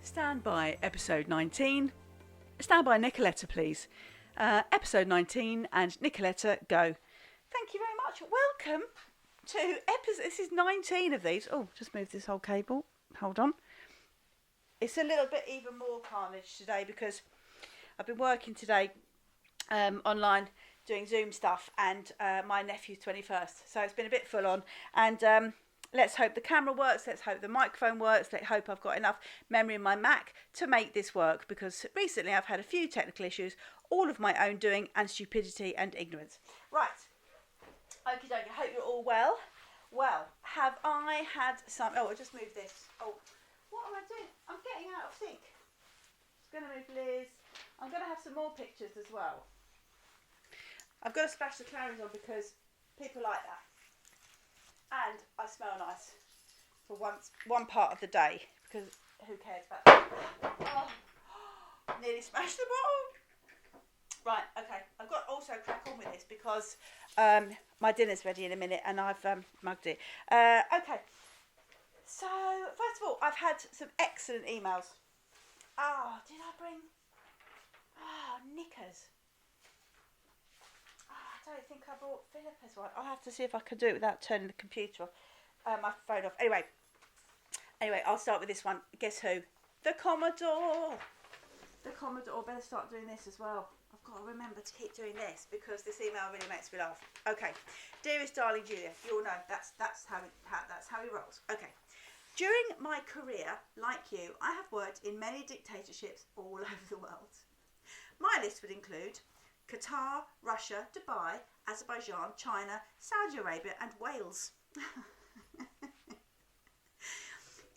Stand by episode 19. Stand by Nicoletta, please. Episode 19 and Nicoletta, go. Thank you very much. Welcome to episode. This is 19 of these. Oh, just move this whole cable. Hold on. It's a little bit even more carnage today because I've been working today online doing Zoom stuff, and my nephew's 21st. So it's been a bit full on. And let's hope the camera works, let's hope the microphone works, let's hope I've got enough memory in my Mac to make this work, because recently I've had a few technical issues, all of my own doing, and stupidity and ignorance. Right, okie dokie, hope you're all well. Well, have I had some, I'll just move this. Oh, what am I doing? I'm getting out of sync. Just going to move Liz. I'm going to have some more pictures as well. I've got to splash the clarions on because people like that. And I smell nice for one part of the day, because who cares about that? Oh, nearly smashed the bottle. Right, okay. I've got to also crack on with this because my dinner's ready in a minute and I've mugged it. Okay. So, first of all, I've had some excellent emails. Did I bring... knickers. I don't think I brought Philippa's one. I'll have to see if I can do it without turning the computer off, my phone off. Anyway, I'll start with this one. Guess who? The Commodore. The Commodore. Better start doing this as well. I've got to remember to keep doing this because this email really makes me laugh. Okay, dearest darling Julia, you all know that's how he rolls. Okay. During my career, like you, I have worked in many dictatorships all over the world. My list would include Qatar, Russia, Dubai, Azerbaijan, China, Saudi Arabia and Wales.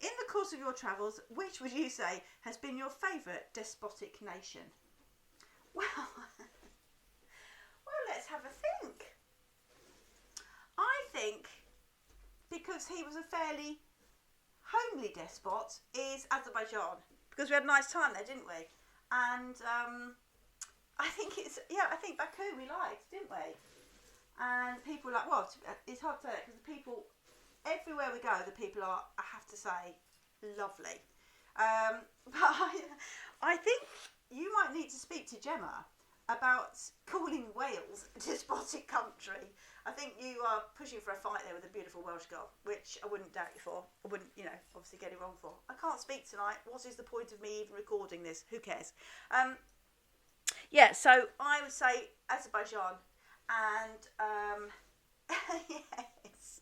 In the course of your travels, which would you say has been your favourite despotic nation? Well, let's have a think. I think, because he was a fairly homely despot, is Azerbaijan. Because we had a nice time there, didn't we? And I think Baku we liked, didn't we? And people were like, well, it's hard to say it because the people, everywhere we go, the people are, I have to say, lovely. But I think you might need to speak to Gemma about calling Wales a despotic country. I think you are pushing for a fight there with a beautiful Welsh girl, which I wouldn't doubt you for. I wouldn't, obviously get it wrong for. I can't speak tonight. What is the point of me even recording this? Who cares? So I would say Azerbaijan and yes.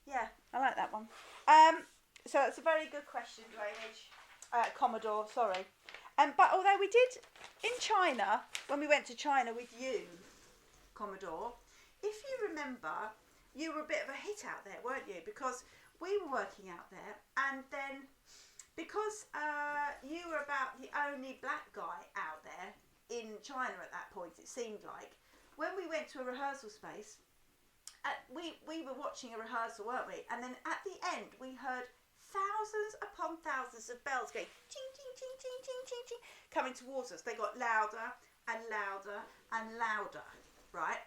Yeah, I like that one. So it's a very good question, Drainage. Commodore, sorry. But although we did in China, when we went to China with you, Commodore, if you remember, you were a bit of a hit out there, weren't you? Because we were working out there, and then because you were about the only black guy out there in China at that point, it seemed like, when we went to a rehearsal space, we were watching a rehearsal, weren't we? And then at the end, we heard thousands upon thousands of bells going ching, ching, ching, ching, ching, ching, ching, coming towards us. They got louder and louder and louder, right?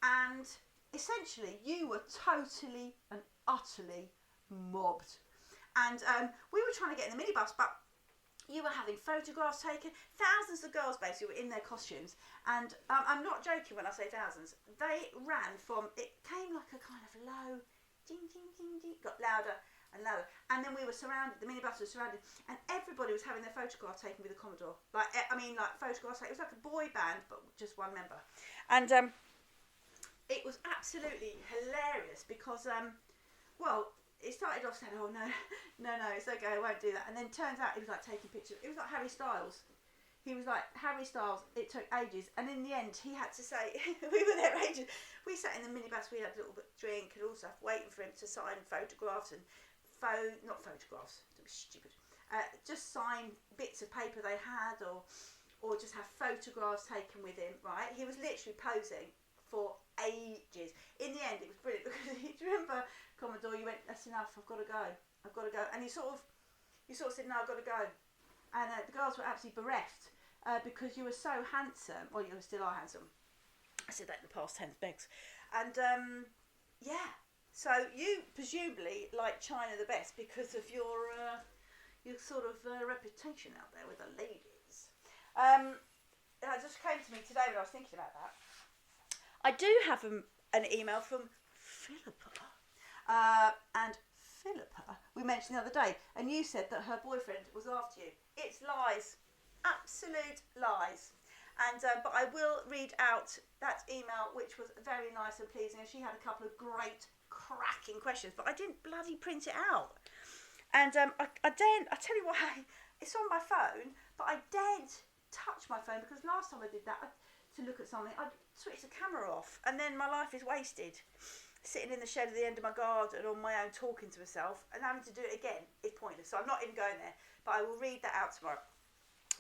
And essentially, you were totally and utterly mobbed. And we were trying to get in the minibus, but you were having photographs taken. Thousands of girls basically were in their costumes. And I'm not joking when I say thousands. They ran from, it came like a kind of low, ding, ding, ding, ding, got louder and louder. And then we were surrounded, the minibus was surrounded, and everybody was having their photograph taken with a Commodore. Like photographs taken. It was like a boy band, but just one member. And it was absolutely hilarious because, it started off saying, oh no, it's okay, I won't do that. And then turns out it was like taking pictures. It was like Harry Styles. he was like Harry Styles. It took ages, and in the end, he had to say, we were there ages. We sat in the minibus. We had a little bit of drink and all stuff, waiting for him to sign photographs and not photographs. It was stupid. Just sign bits of paper they had, or just have photographs taken with him. Right? He was literally posing for ages. In the end, it was brilliant because do you remember, Commodore? You went, that's enough. I've got to go. And you sort of said, no, I've got to go. And the girls were absolutely bereft because you were so handsome. Well, you still are handsome. I said that in the past tense, begs. And yeah, so you presumably like China the best because of your sort of reputation out there with the ladies. It just came to me today when I was thinking about that. I do have an email from Philippa. And Philippa, we mentioned the other day, and you said that her boyfriend was after you. It's lies, absolute lies. And but I will read out that email, which was very nice and pleasing, and she had a couple of great, cracking questions, but I didn't bloody print it out. And I daren't. I tell you why. It's on my phone, but I daren't touch my phone because last time I did that to look at something, I switched the camera off, and then my life is wasted. Sitting in the shed at the end of my garden on my own talking to myself and having to do it again is pointless. So I'm not even going there, but I will read that out tomorrow.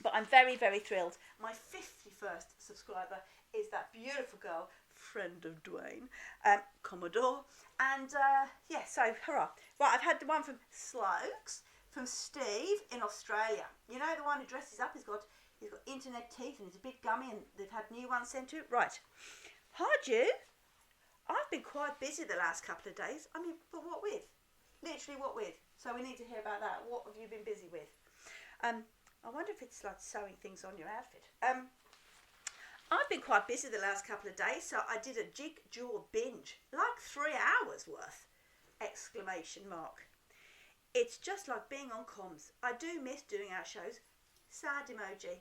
But I'm very, very thrilled. My 51st subscriber is that beautiful girl, friend of Dwayne, Commodore. And yeah, so hurrah. Right, I've had the one from Slokes, from Steve in Australia. You know, the one who dresses up, he's got internet teeth and he's a bit gummy and they've had new ones sent to it. Right. Hi, Ju. I've been quite busy the last couple of days. I mean, but what with? Literally what with? So we need to hear about that. What have you been busy with? I wonder if it's like sewing things on your outfit. I've been quite busy the last couple of days, so I did a JigJaw binge. Like 3 hours worth! Exclamation mark. It's just like being on comms. I do miss doing our shows. Sad emoji.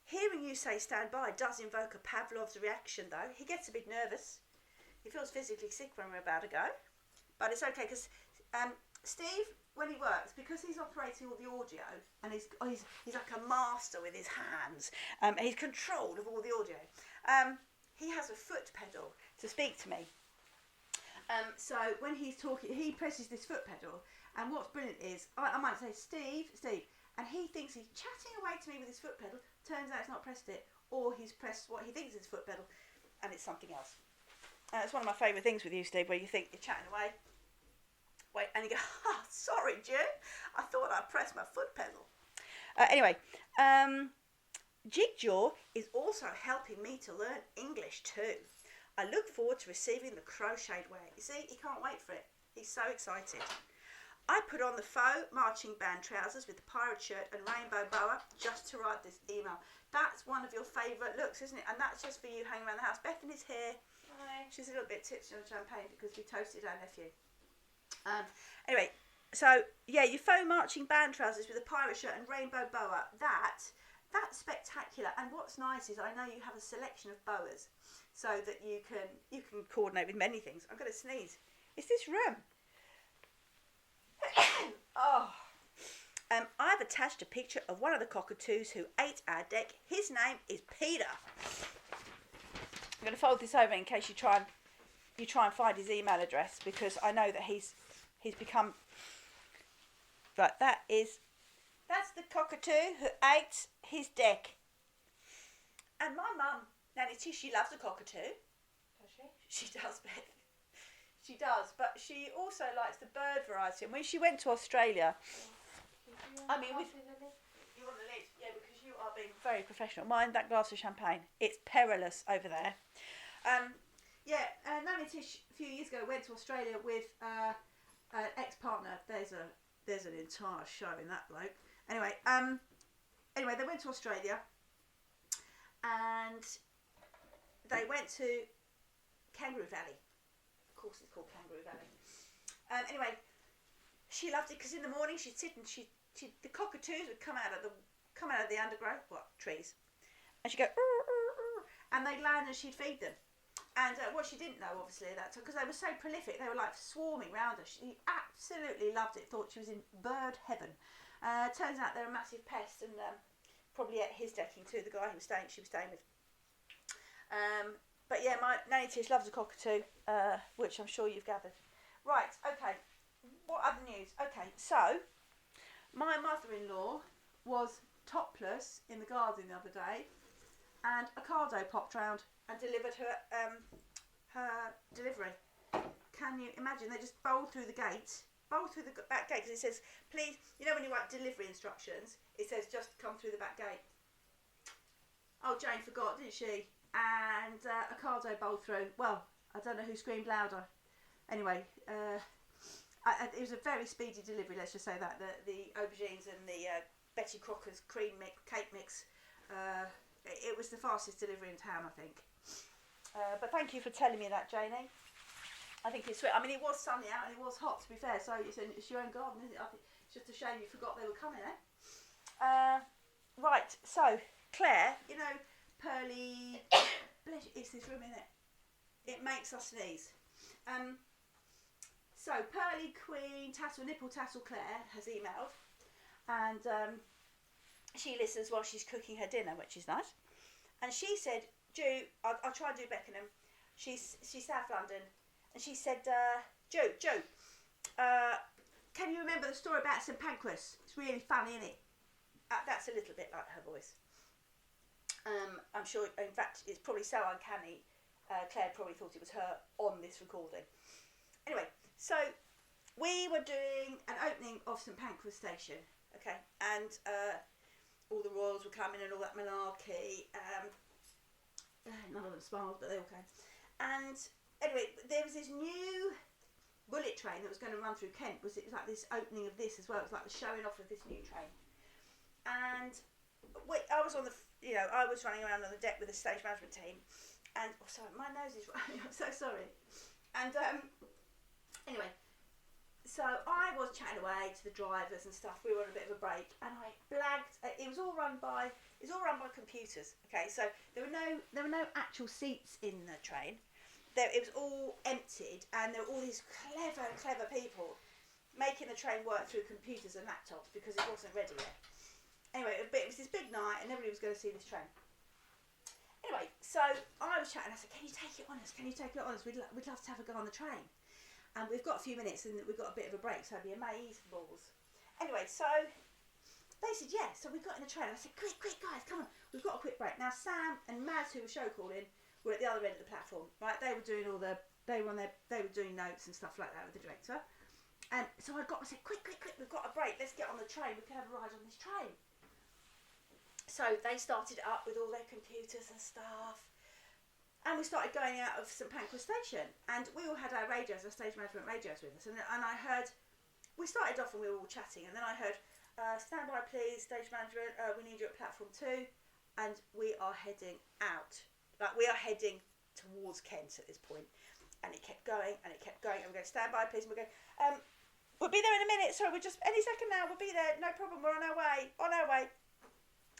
Hearing you say stand by does invoke a Pavlov's reaction though. He gets a bit nervous. He feels physically sick when we're about to go. But it's okay because Steve, when he works, because he's operating all the audio and he's like a master with his hands, he's controlled of all the audio. He has a foot pedal to speak to me. So when he's talking, he presses this foot pedal, and what's brilliant is, I might say, Steve, and he thinks he's chatting away to me with his foot pedal, turns out he's not pressed it, or he's pressed what he thinks is his foot pedal, and it's something else. It's one of my favourite things with you, Steve, where you think you're chatting away, wait, and you go, oh, sorry, Jim, I thought I pressed my foot pedal. Anyway, JigJaw is also helping me to learn English too. I look forward to receiving the crocheted wear. You see, he can't wait for it. He's so excited. I put on the faux marching band trousers with the pirate shirt and rainbow boa just to write this email. That's one of your favourite looks, isn't it? And that's just for you hanging around the house. Bethany's here. Hi. She's a little bit tipsy on champagne because we toasted our nephew. Anyway, so yeah, your faux marching band trousers with a pirate shirt and rainbow boa. That's spectacular. And what's nice is I know you have a selection of boas, so that you can coordinate with many things. I'm going to sneeze. It's this room. Oh. I've attached a picture of one of the cockatoos who ate our deck. His name is Peter. I'm going to fold this over in case you try and find his email address, because I know that he's become. Right, that's the cockatoo who ate his deck. And my mum, Nanny T, she loves a cockatoo. Does she? She does, Beth. She does, but she also likes the bird variety. And when she went to Australia, you want the lid? Yeah, because you are being very professional. Mind that glass of champagne. It's perilous over there. Nanny Tish a few years ago went to Australia with an ex-partner. There's an entire show in that bloke. Anyway, they went to Australia, and they went to Kangaroo Valley. Of course, it's called Kangaroo Valley. Anyway, she loved it because in the morning she'd sit and the cockatoos would come out of the undergrowth, trees, and she'd go, and they'd land and she'd feed them. And what she didn't know, obviously, at that time, because they were so prolific, they were like swarming around her. She absolutely loved it, thought she was in bird heaven. Turns out they're a massive pest, and probably at his decking too, the guy she was staying with. But yeah, my Nanny Tish loves a cockatoo, which I'm sure you've gathered. Right, okay. What other news? Okay, so my mother-in-law was topless in the garden the other day, and a cardo popped round and delivered her delivery. Can you imagine? They just bowled through the back gate, because it says, please, you know when you write delivery instructions, it says just come through the back gate. Oh, Jane forgot, didn't she? And a cardo bowled through. Well, I don't know who screamed louder. Anyway, it was a very speedy delivery, let's just say that. The aubergines and the Betty Crocker's cream cake mix, it was the fastest delivery in town, I think. But thank you for telling me that, Janie. I think it's sweet. I mean, it was sunny out and it was hot, to be fair, so it's your own garden, isn't it? I think it's just a shame you forgot they were coming, eh? Right, so, Claire, you know, Pearly, it's this room, isn't it? It makes us sneeze. So, Pearly, Queen, Tassel, Nipple, Tassel, Claire has emailed, and she listens while she's cooking her dinner, which is nice. And she said, Ju, I'll try and do Beckenham. She's South London, and she said, Ju, can you remember the story about St Pancras? It's really funny, isn't it? That's a little bit like her voice. I'm sure, in fact, it's probably so uncanny. Claire probably thought it was her on this recording. Anyway, so we were doing an opening of St Pancras Station, okay, and all the royals were coming and all that malarkey. None of them smiled, but they all came. And anyway, there was this new bullet train that was going to run through Kent. It was like this opening of this as well. It was like the showing off of this new train. And I was I was running around on the deck with the stage management team, and sorry, my nose is running. I'm so sorry. And anyway, so I was chatting away to the drivers and stuff. We were on a bit of a break, and I blagged. It was all run by computers. Okay, so there were no actual seats in the train. It was all emptied, and there were all these clever people making the train work through computers and laptops because it wasn't ready yet. Anyway, it was this big night, and everybody was going to see this train. Anyway, so I was chatting. I said, "Can you take it on us? Can you take it on us? We'd love to have a go on the train, and we've got a few minutes, and we've got a bit of a break, so it'd be amazing balls." Anyway, so they said, "Yeah." So we got in the train. I said, "Quick, guys, come on! We've got a quick break." Now Sam and Maz, who were show calling, were at the other end of the platform. Right, they were doing they were doing notes and stuff like that with the director. And so I said, "Quick! We've got a break. Let's get on the train. We can have a ride on this train." So they started up with all their computers and stuff, and we started going out of St Pancras Station, and we all had our radios, our stage management radios with us, and I heard, we started off and we were all chatting, and then I heard, stand by please, stage management, we need you at platform 2, and we are heading out, like we are heading towards Kent at this point, and it kept going, and we're going, stand by please, and we're going, we'll be there in a minute, sorry, we're just, any second now, we'll be there, no problem, we're on our way.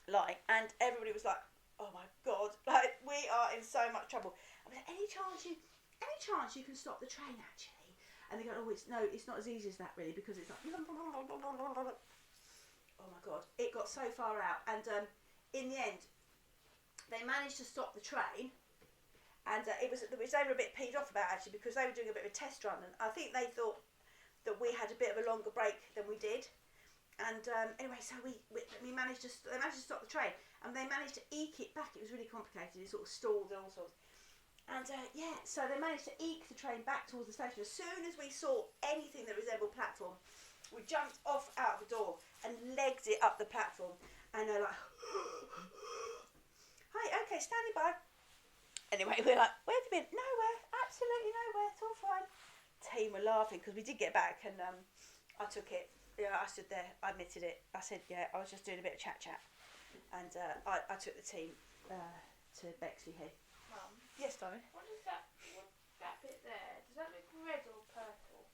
Like, and everybody was like, "Oh my God, like we are in so much trouble." I was like, any chance you can stop the train actually? And they go, "Oh, it's not as easy as that really, because it's like," oh my God, it got so far out, and in the end, they managed to stop the train, and they were a bit peed off about actually, because they were doing a bit of a test run, and I think they thought that we had a bit of a longer break than we did. And anyway, so we managed to stop the train, and they managed to eke it back. It was really complicated. It sort of stalled and all sorts. And so they managed to eke the train back towards the station. As soon as we saw anything that resembled platform, we jumped off out the door and legged it up the platform. And they're like, "Hi, okay, standing by." Anyway, we're like, "Where have you been?" "Nowhere, absolutely nowhere. It's all fine." Team were laughing because we did get back, and I took it. Yeah, I stood there, I admitted it. I said, yeah, I was just doing a bit of chat. And I took the team to Bexley Head. Mum? Yes, darling? What that bit there, does that look red or purple?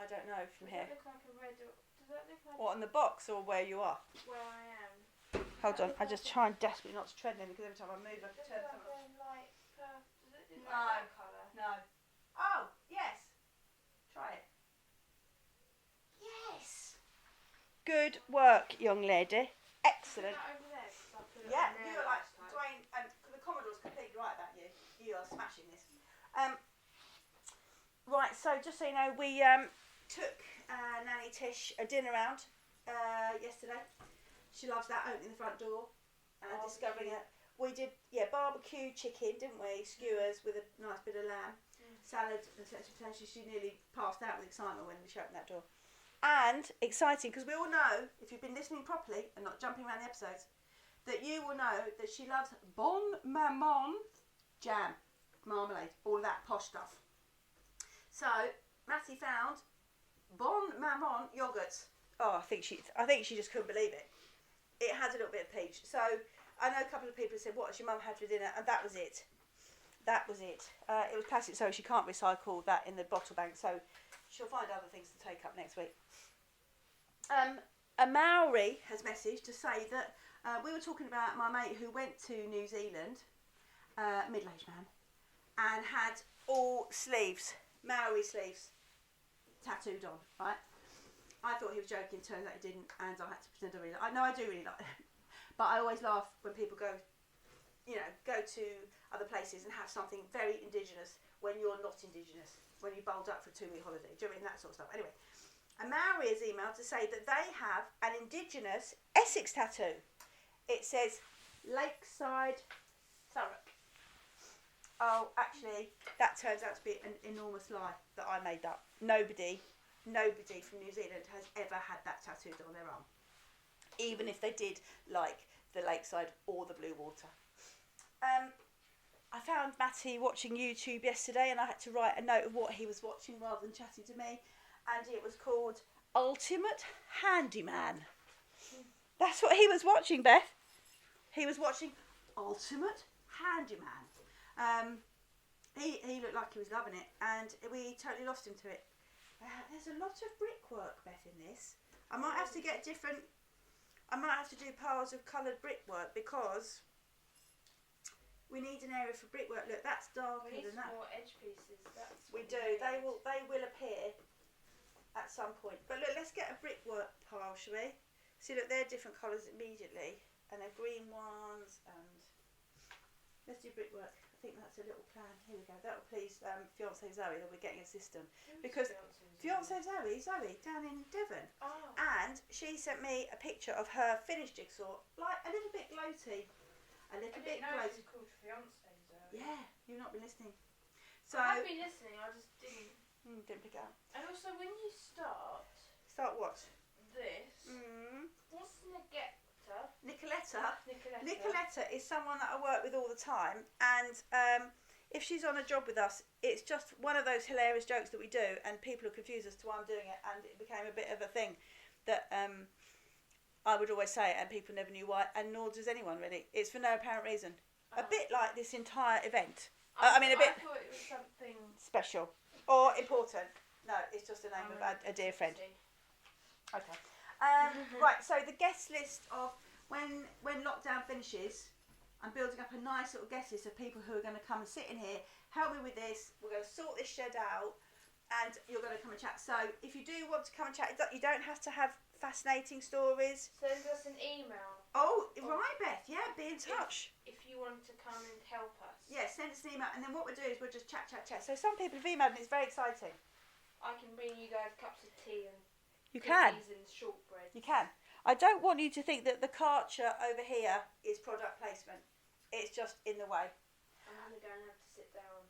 I don't know from here. Does that look like a red or... Does that look like... What, on the box or where you are? Where I am. Hold on, I just try and desperately not to tread in, because every time I move I Does turn it look something. like purple? Does it look No. like that colour? No. Oh, yes. Try it. Yes. Good work, young lady. Excellent. Is that over there? Yeah, you are like Dwayne, and the Commodore's completely right about you. You are smashing this. Right, so just so you know, we took Nanny Tish a dinner round yesterday. She loves that, opening the front door and discovering it. We did, barbecue chicken, didn't we? Skewers with a nice bit of lamb, salad, and potentially she nearly passed out with excitement when she opened that door. And exciting, because we all know, if you've been listening properly and not jumping around the episodes, that you will know that she loves Bon Maman jam, marmalade, all of that posh stuff. So Matty found Bon Maman yogurt. Oh, I think she just couldn't believe it. It had a little bit of peach. So I know a couple of people said, "What has your mum had for dinner?" And that was it. It was plastic, so she can't recycle that in the bottle bank. So she'll find other things to take up next week. A Maori has messaged to say that we were talking about my mate who went to New Zealand, middle-aged man, and had all sleeves, Maori sleeves, tattooed on, right? I thought he was joking, turns out he didn't, and I had to pretend I do really like them. But I always laugh when people go to other places and have something very indigenous when you're not indigenous, when you bowled up for a 2-week holiday, do you know what I mean? That sort of stuff. Anyway, a Maori has emailed to say that they have an indigenous Essex tattoo. It says Lakeside Thurrock. Oh, actually, that turns out to be an enormous lie that I made up. Nobody from New Zealand has ever had that tattooed on their arm, even if they did like the lakeside or the blue water. I found Matty watching YouTube yesterday, and I had to write a note of what he was watching rather than chatting to me, and it was called Ultimate Handyman. That's what he was watching, Beth. He was watching Ultimate Handyman. He looked like he was loving it, and we totally lost him to it. There's a lot of brickwork, Beth, in this. I might have to do piles of coloured brickwork because we need an area for brickwork. Look, that's darker than that. We need more edge pieces. We do. They will appear at some point. But look, let's get a brickwork pile, shall we? See, look, they're different colours immediately, and they're green ones. And let's do brickwork. I think that's a little plan. Here we go. That'll please fiance Zoe that we're getting a system. Because fiance Zoe down in Devon. Oh. And she sent me a picture of her finished jigsaw, like a little bit gloaty. A little bit gloaty. It's called fiance Zoe. Yeah, you've not been listening. So I have been listening, I just didn't. Didn't pick it up. And also, when you start what? this, what's Nicoletta? Nicoletta is someone that I work with all the time, and if she's on a job with us, it's just one of those hilarious jokes that we do, and people are confused as to why I'm doing it, and it became a bit of a thing that I would always say it, and people never knew why, and nor does anyone really. It's for no apparent reason. A bit like this entire event. I thought it was something special or important. No, it's just the name of a dear friend. Okay. Right, so the guest list of when lockdown finishes, I'm building up a nice little guest list of people who are going to come and sit in here, help me with this. We're going to sort this shed out, and you're going to come and chat. So if you do want to come and chat, you don't have to have fascinating stories. Send us an email. Oh, right, Beth. Yeah, be in touch. If you want to come and help us. Yeah, send us an email, and then what we'll do is we'll just chat. So some people have emailed, and it's very exciting. I can bring you guys cups of tea and cookies and shortbread. You can. I don't want you to think that the Karcher over here is product placement. It's just in the way. I'm going to have to sit down.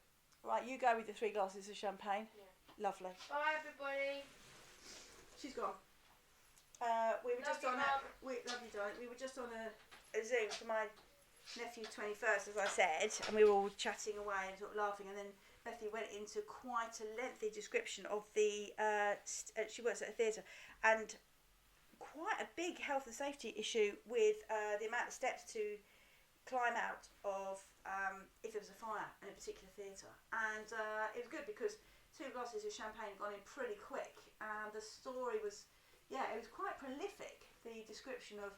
Right, you go with the 3 glasses of champagne. Yeah. Lovely. Bye, everybody. She's gone. We were just on a Zoom for my nephew's 21st, as I said, and we were all chatting away and sort of laughing, and then Bethany went into quite a lengthy description of the she works at a theatre, and quite a big health and safety issue with the amount of steps to climb out of if there was a fire in a particular theatre. And it was good because 2 glasses of champagne had gone in pretty quick, and the story was, it was quite prolific, the description of,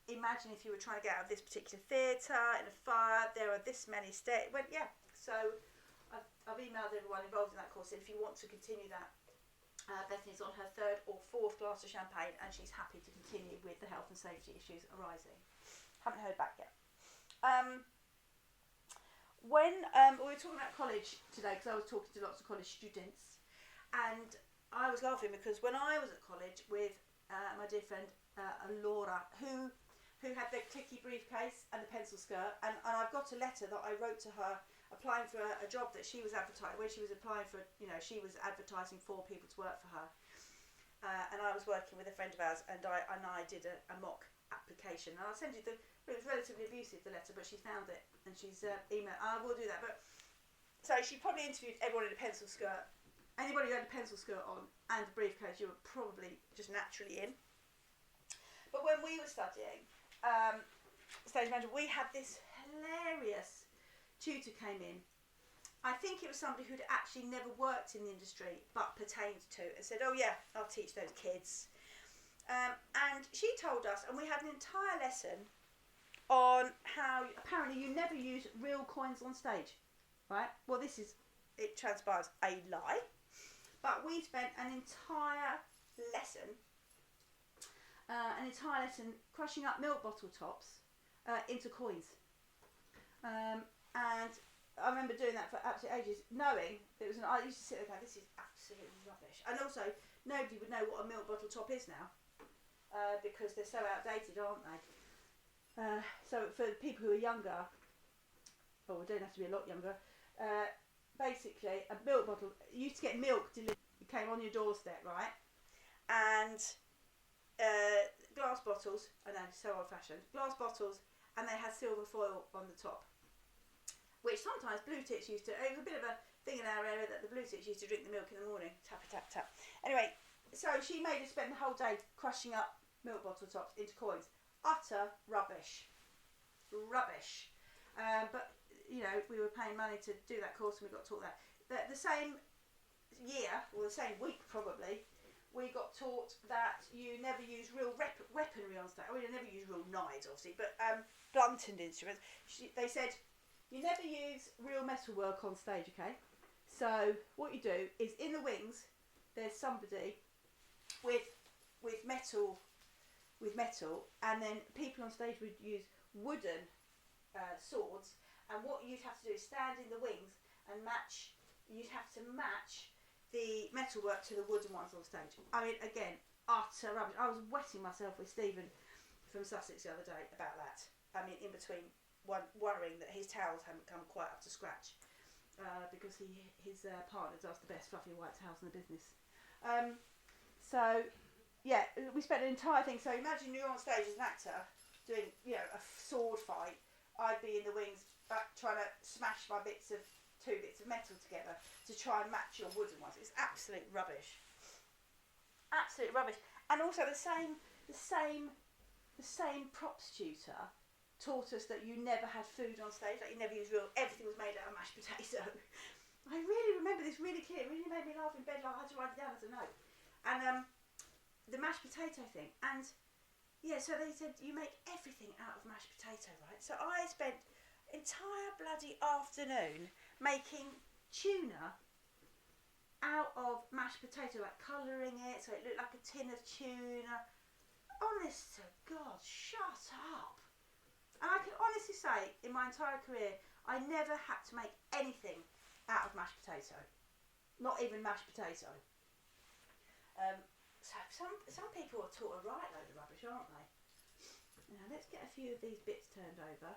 imagine if you were trying to get out of this particular theatre in a fire, there are this many steps. So I've emailed everyone involved in that course, and if you want to continue that, Bethany's on her 3rd or 4th glass of champagne, and she's happy to continue with the health and safety issues arising. Haven't heard back yet. When we were talking about college today, because I was talking to lots of college students, and I was laughing because when I was at college with my dear friend Laura, who had the clicky briefcase and the pencil skirt, and I've got a letter that I wrote to her applying for a job that she was advertising, when she was applying for, she was advertising for people to work for her, and I was working with a friend of ours, and I did a mock application, and I'll send you it was relatively abusive, the letter, but she found it, and she's emailed. I will do that, but so she probably interviewed everyone in a pencil skirt. Anybody who had a pencil skirt on and a briefcase, you were probably just naturally in. But when we were studying stage management, we had this hilarious tutor came in. I think it was somebody who'd actually never worked in the industry but pertained to, and said, "Oh yeah, I'll teach those kids." And she told us, and we had an entire lesson on how apparently you never use real coins on stage, right? Well, it transpires a lie, but we spent an entire lesson crushing up milk bottle tops into coins, and I remember doing that for absolute ages, knowing that I used to sit there going, this is absolutely rubbish, and also nobody would know what a milk bottle top is now, because they're so outdated, aren't they? So for people who are younger, or don't have to be a lot younger, basically a milk bottle, you used to get milk delivered, it came on your doorstep, right? And glass bottles, I know, so old fashioned, glass bottles, and they had silver foil on the top, which sometimes blue tits used to, it was a bit of a thing in our area that the blue tits used to drink the milk in the morning, tap, tap, tap. Anyway, so she made us spend the whole day crushing up milk bottle tops into coins. Utter rubbish. But, we were paying money to do that course, and we got taught that. The same year, or the same week probably, we got taught that you never use real weaponry on stage. I mean, you never use real knives, obviously, but blunted instruments. They said, you never use real metalwork on stage, okay? So what you do is, in the wings, there's somebody with metal, and then people on stage would use wooden swords, and what you'd have to do is stand in the wings and you'd have to match the metalwork to the wooden ones on stage. I mean, again, utter rubbish. I was wetting myself with Stephen from Sussex the other day about that. I mean, in between worrying that his towels hadn't come quite up to scratch, because his partner does the best fluffy white towels in the business. So yeah, we spent an entire thing. So imagine you're on stage as an actor doing, a sword fight. I'd be in the wings trying to smash my two bits of metal together to try and match your wooden ones. It's absolute rubbish. Absolute rubbish. And also the same props tutor taught us that you never had food on stage, like you never used everything was made out of mashed potato. I really remember this really clear. It really made me laugh in bed. Like I had to write it down as a note. And the mashed potato thing, and so they said you make everything out of mashed potato, right? So I spent entire bloody afternoon making tuna out of mashed potato, like colouring it so it looked like a tin of tuna. Honest to God, shut up. And I can honestly say, in my entire career, I never had to make anything out of mashed potato, not even mashed potato. So some people are taught a right load of rubbish, aren't they? Now let's get a few of these bits turned over.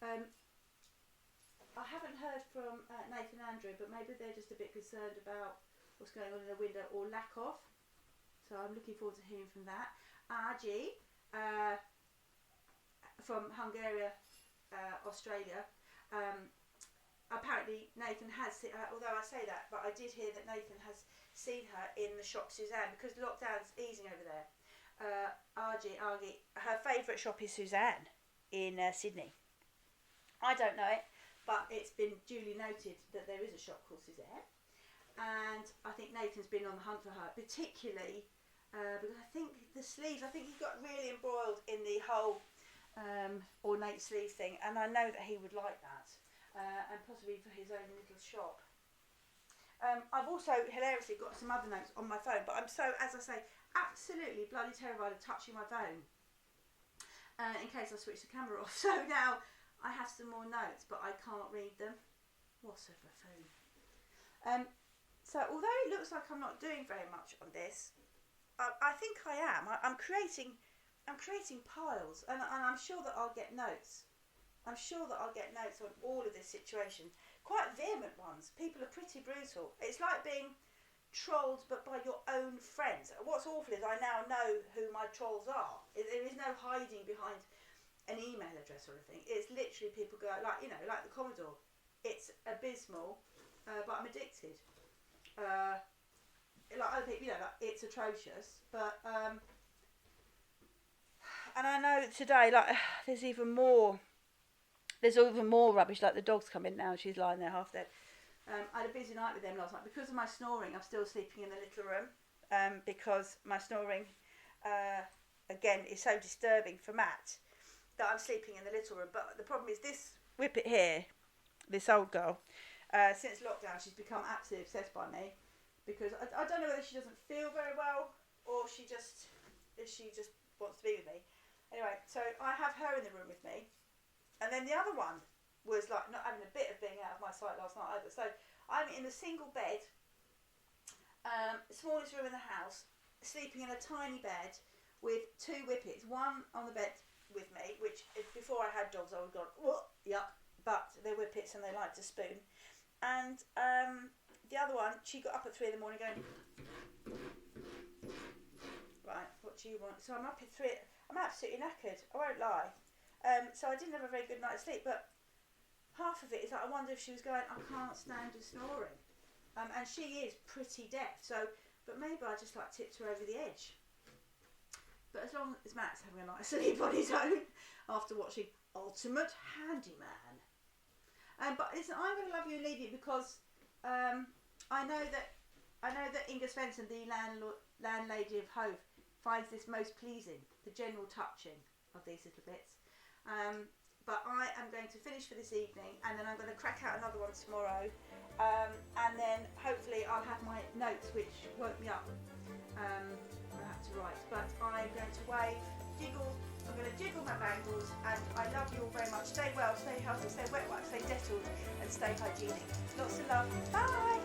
I haven't heard from Nathan and Andrew, but maybe they're just a bit concerned about what's going on in the window or lack of. So I'm looking forward to hearing from that. RG from Hungary, Australia. Apparently Nathan has, although I say that, but I did hear that Nathan has seen her in the shop Suzanne, because lockdown's easing over there. Argy, her favourite shop is Suzanne in Sydney. I don't know it, but it's been duly noted that there is a shop called Suzanne, and I think Nathan's been on the hunt for her, particularly because I think the sleeves, I think he got really embroiled in the whole ornate sleeve thing, and I know that he would like that, and possibly for his own little shop. I've also hilariously got some other notes on my phone, but I'm so, as I say, absolutely bloody terrified of touching my phone. in case I switch the camera off. So now I have some more notes, but I can't read them. What's a buffoon? So although it looks like I'm not doing very much on this, I think I am. I'm creating piles, and I'm sure that I'll get notes. I'm sure that I'll get notes on all of this situation. Quite vehement ones. People are pretty brutal. It's like being trolled, but by your own friends. What's awful is I now know who my trolls are. There is no hiding behind an email address or anything. It's literally people go like the Commodore. It's abysmal, but I'm addicted. Like other people, like it's atrocious. But and I know today, like there's even more rubbish. Like the dog's come in now. She's lying there half dead. I had a busy night with them last night. Because of my snoring, I'm still sleeping in the little room. Because my snoring, again, is so disturbing for Matt that I'm sleeping in the little room. But the problem is this Whippet here, this old girl, since lockdown, she's become absolutely obsessed by me. Because I don't know whether she doesn't feel very well or she just wants to be with me. Anyway, so I have her in the room with me. And then the other one was like not having a bit of being out of my sight last night either. So I'm in a single bed, smallest room in the house, sleeping in a tiny bed with two whippets. One on the bed with me, which before I had dogs I would have gone, yuck, but they're whippets and they like to spoon. And the other one, she got up at 3 in the morning going, right, what do you want? So I'm up at 3. I'm absolutely knackered, I won't lie. So I didn't have a very good night's sleep, but half of it is like I wonder if she was going, I can't stand her snoring. And she is pretty deaf, but maybe I just like tipped her over the edge. But as long as Matt's having a nice sleep on his own after watching Ultimate Handyman. But listen, I'm going to love you and leave you because I know that Inga Svensson, the landlady of Hove, finds this most pleasing, the general touching of these little bits. But I am going to finish for this evening, and then I'm going to crack out another one tomorrow, and then hopefully I'll have my notes which woke me up. I have to write, but I'm going to jiggle. I'm going to jiggle my bangles, and I love you all very much. Stay well, stay healthy, stay wet wipe, stay Dettol, and stay hygienic. Lots of love. Bye.